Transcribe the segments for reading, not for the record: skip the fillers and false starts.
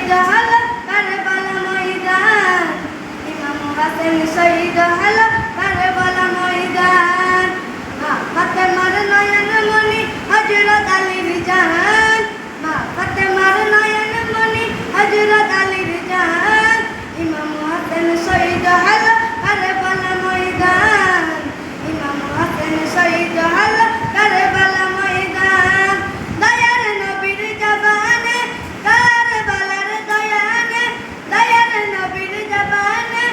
শহীদ হলো কারবালা ময়দান, ইমাম হাসান শহীদ হলো কারবালা ময়দান। মা ফাতেমার নয়ন মনি হযরত আলীর জান, মা ফাতেমার নয়ন মনি হযরত আলীর জান, ইমাম হাসান শহীদ হলো কারবালা ময়দান, ইমাম হাসান শহীদ হলো কারবালা ময়দান। দয়ার নবীর জবানে কারবালার দয়ানে, দয়ার নবীর জবানে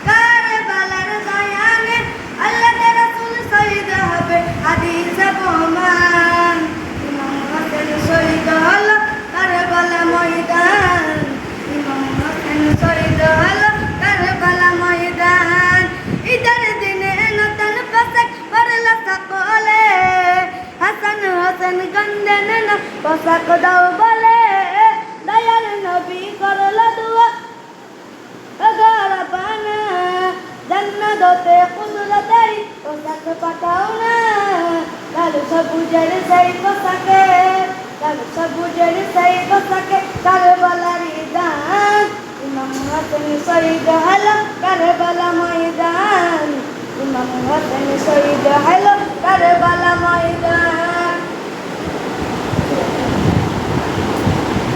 কারবালার দয়ানে, আল্লাহর রাসূল শহীদ হবে হাদিসে প্রমাণ। ইমাম হাসান শহীদ হলো কারবালা ময়দান, ইমাম হাসান শহীদ হলো কারবালা ময়দান। ঈদের দিনে নতুন পোশাক পরলো সকলে, হাসান হোসেন কান্দেন না পোশাক দাও বলে, দয়ার নবী করলো দুয়া আগার পানা, জান্নাত হতে কুদরতের পোশাক পাঠাও না। লাল সবুজের সেই পোশাকে, লাল সবুজের সেই পোশাকে কারবালার দান, ইমাম হাসান শহীদ হলো কারবালা ময়দান, ইমাম হাসান শহীদ হলো কারবালা ময়দান।